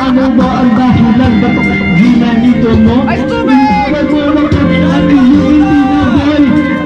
Ano ba ang dahilan? Ba't ginanito mo? Ay, tubig! Iwan mo lang kami at iyong tinaboy.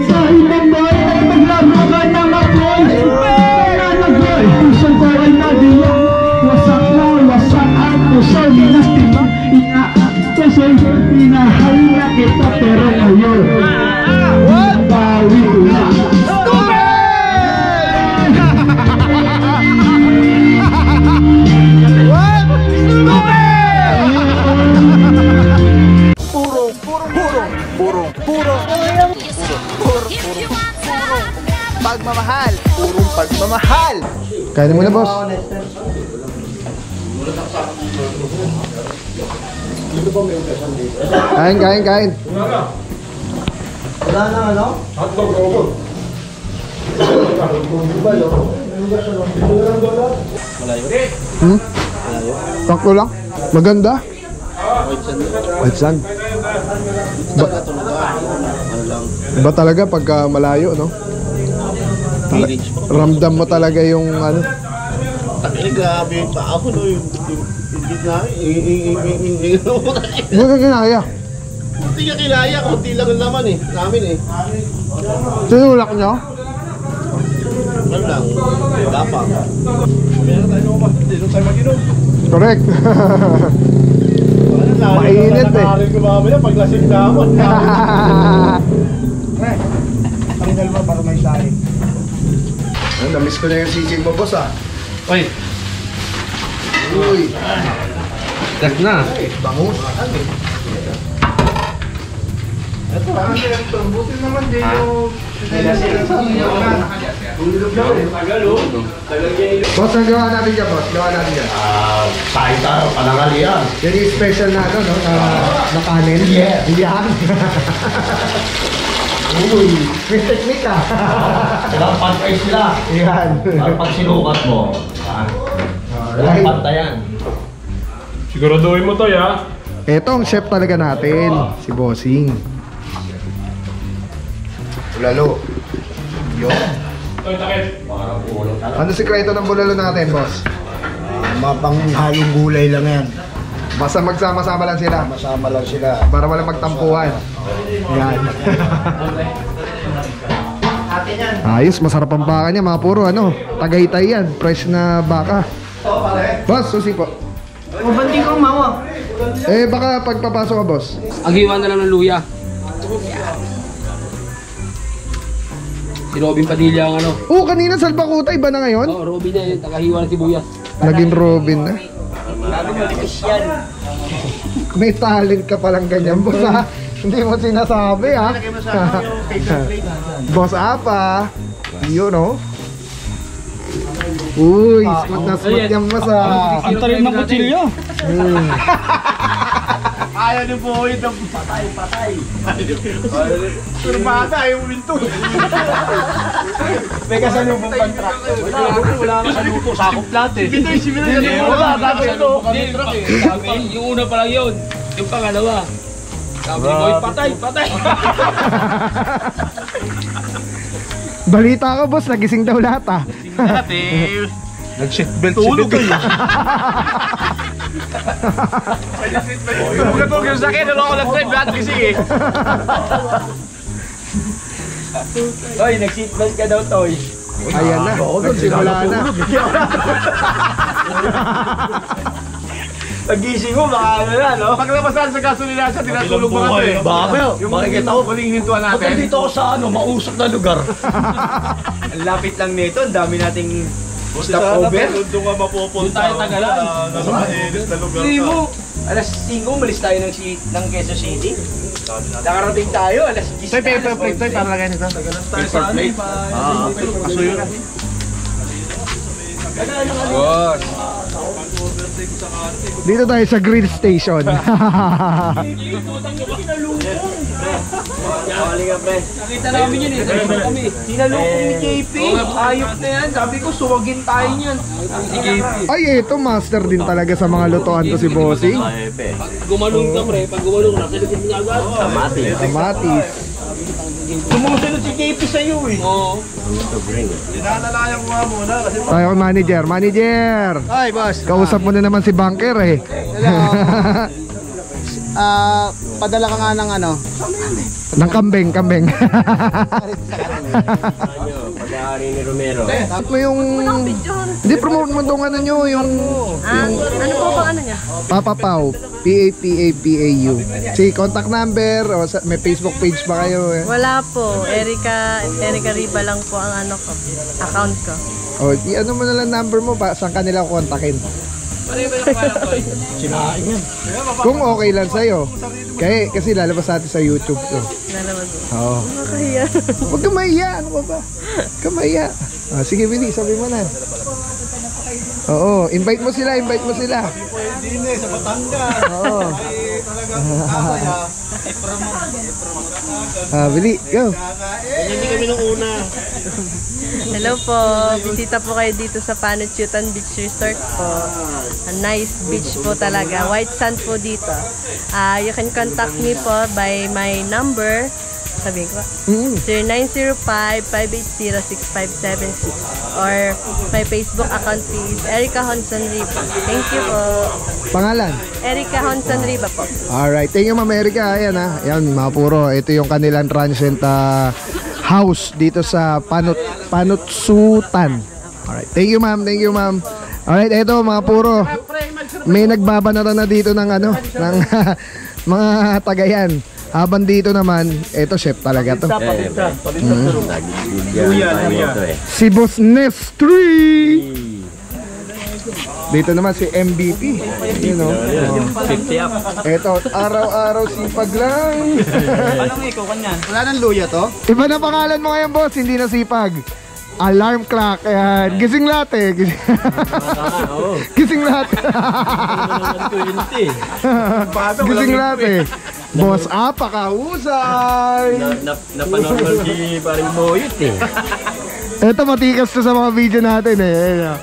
Sa ibang boy ay maglaro ka ng apoy. Wala na boy, puso ko ay nadiyak. Wasak na, wasak ang puso. Minastima, inaaktosoy. Minahal na kita pero ngayon bawi ko na. Pagmamahal, purong pagmamahal. Kain mo na, boss. Kain. Wala na ano? Hotdog, robo. Sakto lang. Maganda. White sand. Iba talaga pagka malayo, no? Ramdam mo talaga yung ano. Grabe pa ako no yung Hindi ka kinaya. Hindi ka kinaya, konti lang ang laman eh, namin eh. Sinulak nyo? Ano lang, gapang. Correct. Mainit eh. Nakarin ko mamaya pag lasing na ako. Parinal mo para may sahin. Namiss ko na yung sisig mo, boss ah. Oy, Uy, gas na. bangus. Ito, buti naman din yung... Boss, ang gawa natin dyan, boss? Gawa natin dyan. Sahin tayo, panangalian. Yan yung special na ano, no? Na kanin. Yeah. Yan. Uy, may technique ah. Kailangan pantay sila. Yan. Para pag sinukat mo, kailangan pantayan. Siguraduhin mo to, ya. Ito ang chef talaga natin, si Bossing. Bulalo. Yun. Parang ulo talaga. Ano sikreto ng bulalo natin, boss? Mapanghalong gulay lang yan. Basta magsama-sama lang sila Masama lang sila. para walang magtampuhan. Yan. Ayos, masarap ang baka niya, mga puro ano, Tagaytay yan, fresh na baka. Boss, susi po. Mabanting kang mawa. Eh, baka pagpapasok ka, boss. Agiwan na lang ng luya. Si Robin Padilla ang ano. Oh, kanina Salbakuta, iba na ngayon? Oh, Robin na yun, tagahiwa ng sibuyas. Naging Robin na. May talent ka palang ganyan, boss ha. Hindi mo sinasabi ha. Boss Apa. Yun no. Uy, smart na smart yan, boss ha. Ang talim ng kutsilyo. Ayaw ni Boy ng patay. Turbada, ayaw mo minto. May kasalubong contract. Wala na kasalubong. Sakop lahat eh. Bitoy, wala. Sabi ito. Sabi, yung una pa lang yun. Yung pangalawa. Sabi ni Boy, patay. Balita ka, boss, nagising daw lahat ha. Nag-seatbelt tulog eh. Tulog yung sakit. Ano ako nag-drive lahat gising eh. Oy, nag-seatbelt ka daw, Toy. Ayan na, nagsimula na. Nagising mo, baka ano na, no? Paglabasan sa gasolina siya, tinatulog mga ito eh. Bakit? Yung makikita ko, kuling hinintuan natin. Dito ako sa ano, mausok na lugar. Ang lapit lang nito, ang dami nating stopover. Doon nga mapupunta. Doon tayo tagalan. Nasa mainit na lugar Hindi ka. mo. Alas 5, umalis tayo ng Quezon City. Nakarating tayo, alas 10. Toy, paper plate, Toy, para lagay nito. Paper plate. Pasuyo na. Boss. Dito tayo sa grill station. Nakita namin yun eh. Nalito kami. Sinalukong ni JP. Ayop na yan. Sabi ko, suwagin tayo niyan. Si JP. Ay, ito, master din talaga sa mga lutuan to si Bossing. Gumalong ka pre. Pag gumalong ka, nasa likod mo na agad. Kamatis. Sumusunod si JP sa'yo eh. Oo. Dinanalayan ko nga muna kasi Tayo kay manager. Manager! Ay, boss. Kausap mo na naman si banker eh. Padala ka nga ng ano. Ng kambing. Pag-aari ni Romero. Mo yung... Hindi, promote mo itong ano nyo, yung... Ano po bang ano niya? Papa Pau. P-A-P-A-P-A-U. Si contact number, o may Facebook page ba kayo eh? Wala po. Erika Riba lang po ang ano ko, account ko. O, ano mo na lang number mo ba? Saan kanila kontakin? Kung okay lang sa'yo. Kasi lalabas natin sa YouTube to. Nalaman po. Oo. Nakakahiya. Huwag ka mahiya. Ano ba ba? Huwag ka mahiya. Sige, Billy. Sabi mo na. Oo. Invite mo sila. din sa Batangas. Oo. Ay talagang kasaya. Billy, go. Hindi kami nung una. Hello po. Bisita po kayo dito sa Panuchutan Beach Resort po. A nice beach po talaga. White sand po dito. You can contact me po by my number. Sabihin ko. 0905-580-6576 or my Facebook account is Erika Honson Riba. Thank you po. Pangalan? Erika Honson Riba po. Alright. Thank you, Ma'am Erika. Ayan ha. Ayan, mga puro. Ito yung kanilang transient house dito sa Panutsutan. Alright. Thank you, ma'am. Alright, ito mga puro. May nagbabanatan na dito ng ano, ng mga tagayan. Habang dito naman, ito chef talaga to. Si Boss Nestri. Dito naman si MVP. You know. 50 up. Ito, araw-araw sipag lang. Anong ikaw kanyan? Wala nang luya to? Iba na pangalan mo ngayon, boss. Hindi na sipag. Alarm clock. Ayan. Gising lahat eh. Gising lahat. Gising lahat eh. Boss, pakahusay. Napanood ko si paring Boyot eh. Ito, matikas to sa mga video natin eh.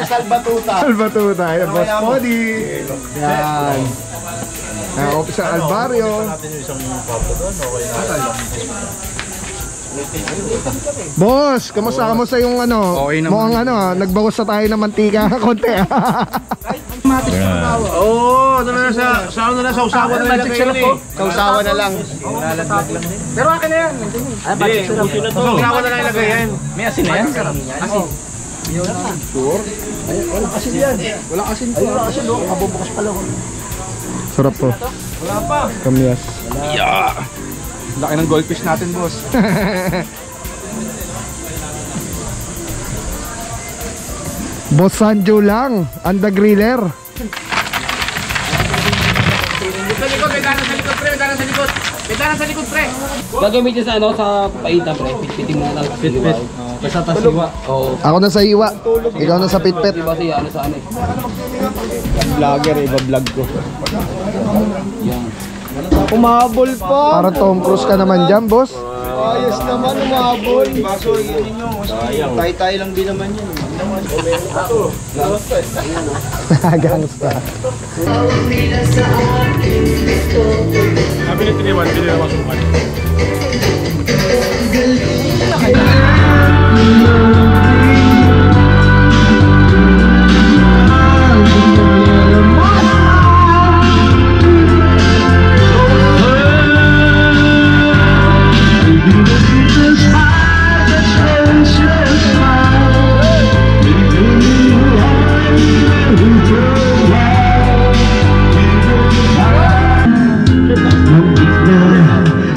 Salbatuta. Salbatuta. Ayan, Boss Podi. Yan. Officer Alvario. Boss, kamusta yung ano? Okay naman. Mukhang ano, nagbawas na tayo ng mantika konti. Oo, ano na sa usawa na lang kayo. Kausawa na lang. Pero akin na yan. Sa usawa na lang ilagay yan. May asin na yan? Asin. Wala asin po. Kabubukas pala ko. Sarap po. Wala pa. Kamyas. Laki ng goldfish natin, boss. Boss Sanjo lang, ang the griller. Sa likod, pre. Gagamitin sa ano, sa paitan pre, pitpitin mo na lang. Pitpit. Basta tasiwa. Oo. Ako na sa iwa, ikaw na sa pitpit. Diba siya, ano sa ano eh. Vlogger, iba-vlog ko. Yan. Umabol pa. Para Tom Cruise ka naman dyan, boss. Ayos naman, umabol. Baso, yun ninyo. Tay-tay lang din naman yun. Gangsta. Sabi ni Tiniwan, hindi na masukan.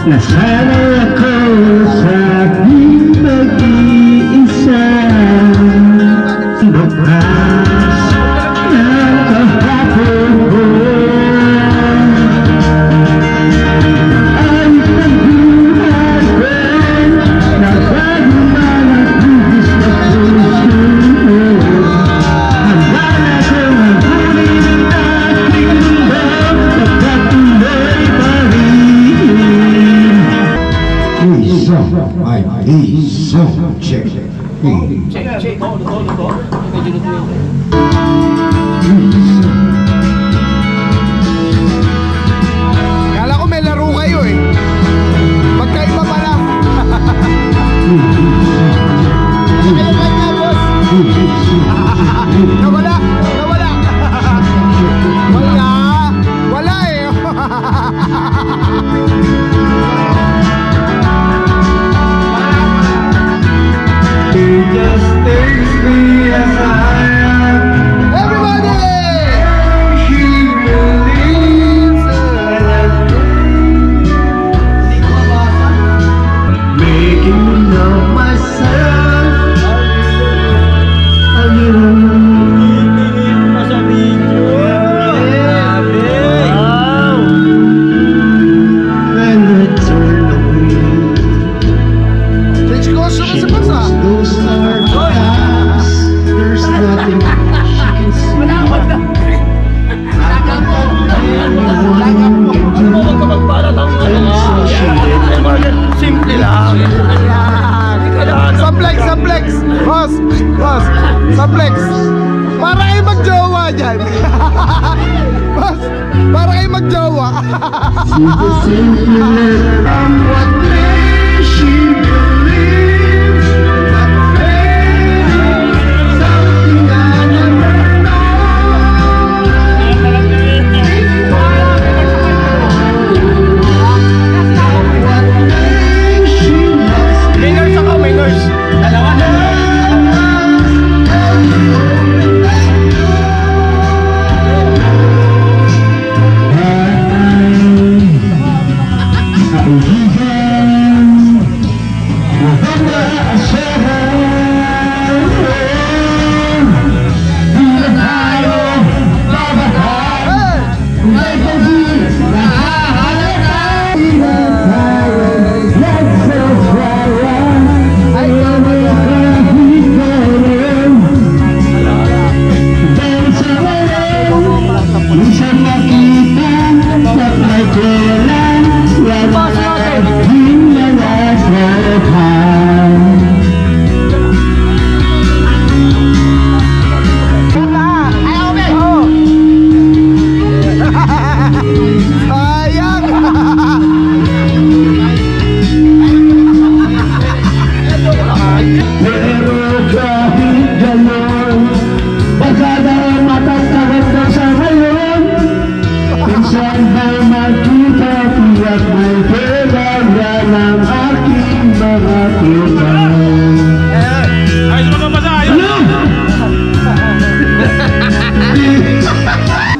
Nasanay ako sa aking mag-iisa. Bukas ng kahapon ko ang pagbuhay ko na bago malagugis na puso ko. Hanggang ako maghuli ng aking mundo pagkatuloy pa rin. Check. Nawala! Nawala! Wala! Wala eh! Just takes me as I am. Everybody! She believes making of myself. When I turn away, Change course naman si Boss ah! those are the times. There's nothing she can see. Simple lang. Saplex, saplex! Boss! Boss! Saplex! Para kayo magjowa dyan! Boss! Para kayo magjowa! What makes she believe that fate is something I never What makes she loves Minors ako, minors. Dalawa na.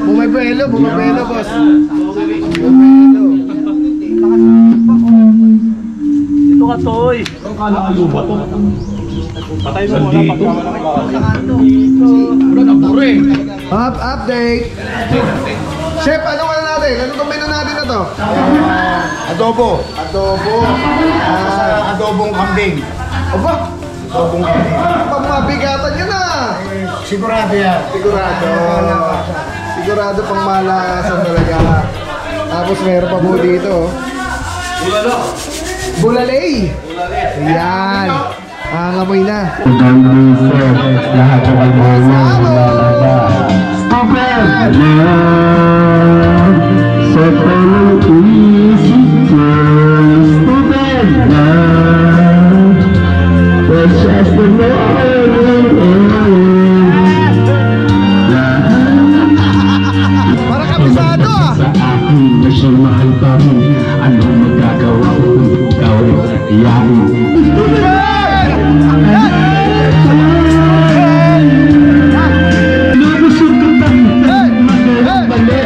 Bumabelo, bumabelo, boss. Dito ka, Toy. Patay mo muna pagka Update! Chef, anong ano natin? Anong menu natin na to? Adobo. Adobo. Adobong kambing. Aba, Adobong kambing. pag mabigatan yun na. Sigurado yan. Sigurado. Sigurado pang malasan talaga. Tapos meron pa po dito. Bulalay. Ayan. Ang amoy na. Lahat ng sa pag-iisip ko, stupid na. But just the Para kabisado ah. sa akin na siyang mahal pa rin. Anong magagawa ko kung ikaw ay iyakin? Nabusog ka pa rin. Mali.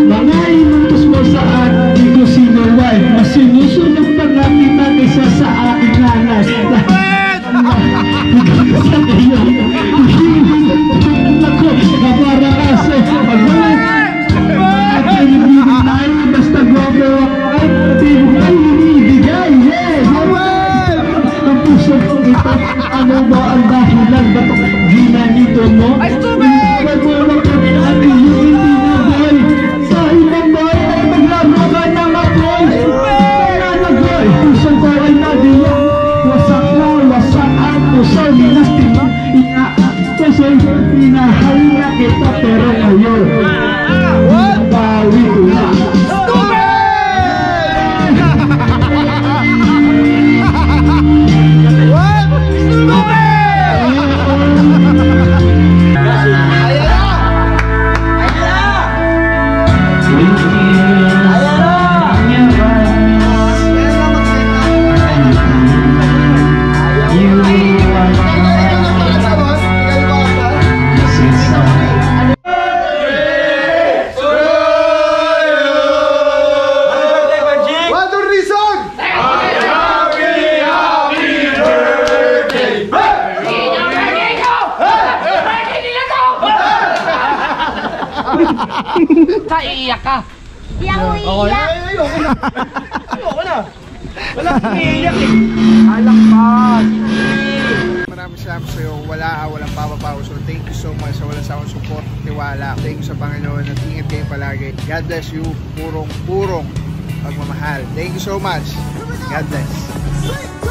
Mga inutos mo sa akin ko sinaway. Mas sinusunod pa nga kita kaysa sa aking nanas. Ako, kapara kasi pag-ulit. At pinibigay ay basta gagawa ay pinibigay hinibigay. Yes! Ang puso ko ito, ano ba ang dahilan? Ba't ginanito mo? Ay, stupid! Huwag mo lang kami at iyong tinaboy. Sa ibang boy ay maglaro ka ng apoy. Wala na boy, puso ko ay nabiyak. Wasak na, wasak ang puso. Dinastima, kasi pinahal na kita pero ngayon bawi ko na. What? Sa iiyak ka. Di ako iiyak. Ayoko na. Wala kang iiyak eh. Alam pa. Maraming salamat sa iyo. Walang papapaw. So thank you so much sa walang sawang support, tiwala. Thank you sa Panginoon at ingat kayo palagi. God bless you. Purong pagmamahal. Thank you so much. God bless.